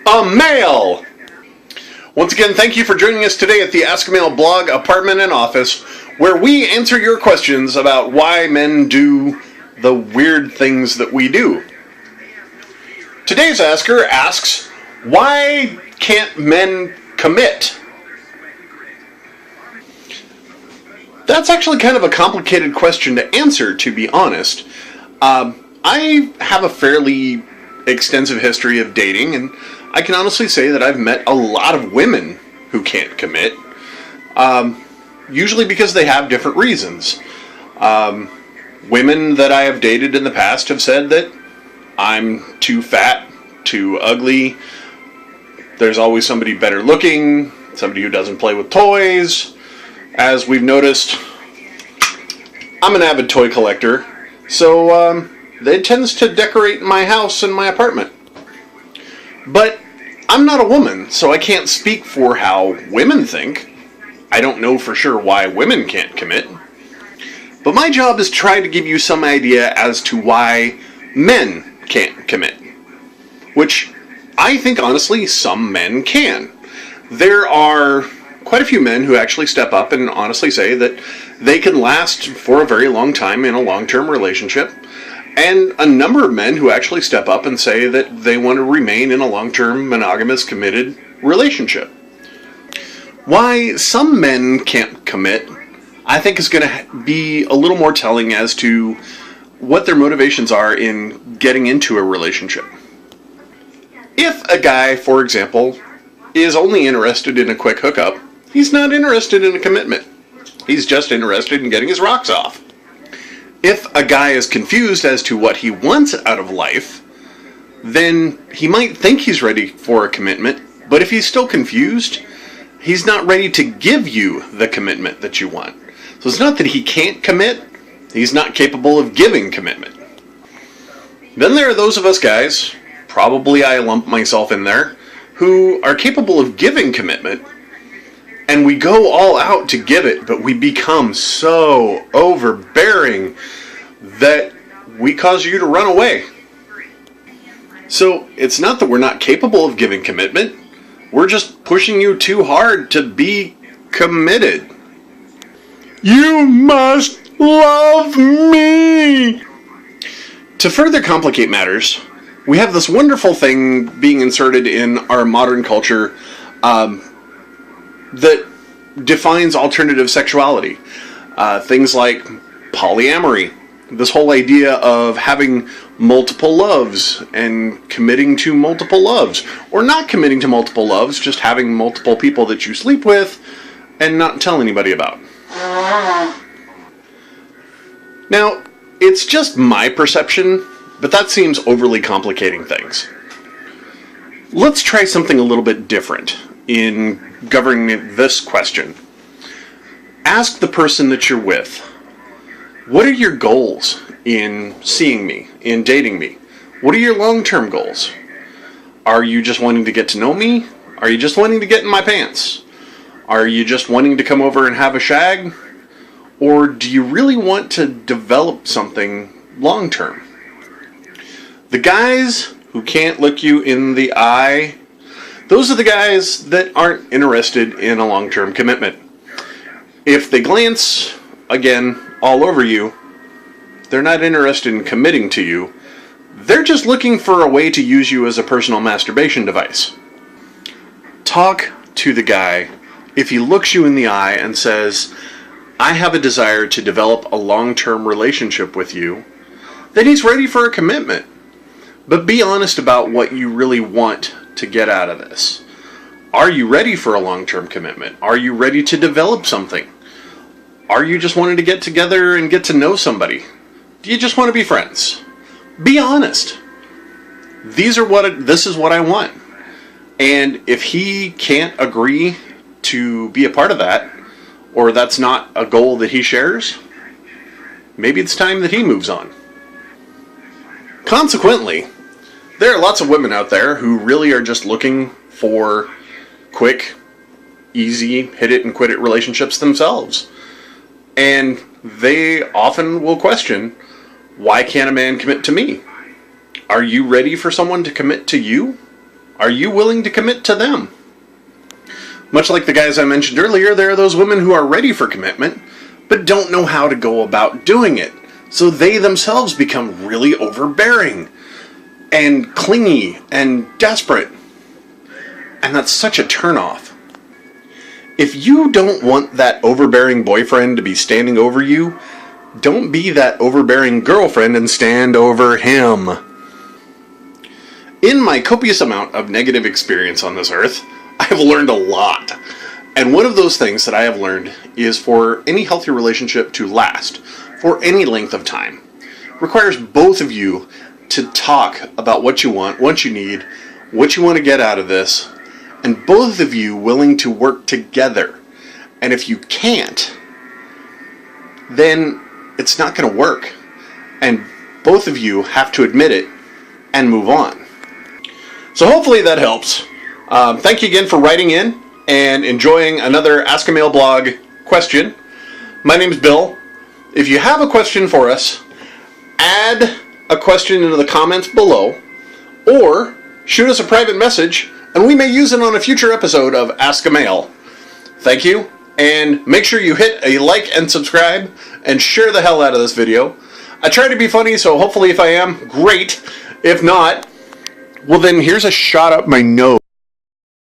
a male. Once again, thank you for joining us today at the Ask a Male blog, apartment, and office, where we answer your questions about why men do the weird things that we do. Today's asker asks, why can't men commit? That's actually kind of a complicated question to answer, to be honest. I have a fairly extensive history of dating, and I can honestly say that I've met a lot of women who can't commit, usually because they have different reasons. Women that I have dated in the past have said that I'm too fat, too ugly, there's always somebody better looking, somebody who doesn't play with toys. As we've noticed, I'm an avid toy collector, so it tends to decorate my house and my apartment. But I'm not a woman, so I can't speak for how women think. I don't know for sure why women can't commit. But my job is to try to give you some idea as to why men can't commit. Which I think, honestly, some men can. There are quite a few men who actually step up and honestly say that they can last for a very long time in a long-term relationship, and a number of men who actually step up and say that they want to remain in a long-term, monogamous, committed relationship. Why some men can't commit, I think, is going to be a little more telling as to what their motivations are in getting into a relationship. If a guy, for example, is only interested in a quick hookup, he's not interested in a commitment. He's just interested in getting his rocks off. If a guy is confused as to what he wants out of life, then he might think he's ready for a commitment, but if he's still confused, he's not ready to give you the commitment that you want. So it's not that he can't commit, he's not capable of giving commitment. Then there are those of us guys, probably I lump myself in there, who are capable of giving commitment, and we go all out to give it, but we become so overbearing that we cause you to run away. So it's not that we're not capable of giving commitment, we're just pushing you too hard to be committed. You must love me! To further complicate matters, we have this wonderful thing being inserted in our modern culture that defines alternative sexuality. Things like polyamory, this whole idea of having multiple loves and committing to multiple loves, or not committing to multiple loves, just having multiple people that you sleep with and not tell anybody about. Now, it's just my perception, but that seems overly complicating things. Let's try something a little bit different in governing this question. Ask the person that you're with, what are your goals in seeing me, in dating me? What are your long-term goals? Are you just wanting to get to know me? Are you just wanting to get in my pants? Are you just wanting to come over and have a shag? Or do you really want to develop something long-term? The guys who can't look you in the eye, those are the guys that aren't interested in a long-term commitment. If they glance, again, all over you, they're not interested in committing to you. They're just looking for a way to use you as a personal masturbation device. Talk to the guy if he looks you in the eye and says, I have a desire to develop a long-term relationship with you, then he's ready for a commitment. But be honest about what you really want to get out of this. Are you ready for a long-term commitment? Are you ready to develop something? Are you just wanting to get together and get to know somebody? Do you just want to be friends? Be honest. This is what I want. And if he can't agree to be a part of that, or that's not a goal that he shares, maybe it's time that he moves on. Consequently, there are lots of women out there who really are just looking for quick, easy, hit it and quit it relationships themselves. And they often will question, why can't a man commit to me? Are you ready for someone to commit to you? Are you willing to commit to them? Much like the guys I mentioned earlier, there are those women who are ready for commitment, but don't know how to go about doing it. So they themselves become really overbearing and clingy and desperate. And that's such a turnoff. If you don't want that overbearing boyfriend to be standing over you, don't be that overbearing girlfriend and stand over him. In my copious amount of negative experience on this earth, I have learned a lot. And one of those things that I have learned is for any healthy relationship to last for any length of time, requires both of you to talk about what you want, what you need, what you want to get out of this, and both of you willing to work together. And if you can't, then it's not going to work. And both of you have to admit it and move on. So hopefully that helps. Thank you again for writing in and enjoying another Ask a Male blog question. My name's Bill. If you have a question for us, add a question into the comments below or shoot us a private message and we may use it on a future episode of Ask a Male. Thank you, and make sure you hit a like and subscribe and share the hell out of this video. I try to be funny, so hopefully if I am, great. If not, well then here's a shot up my nose.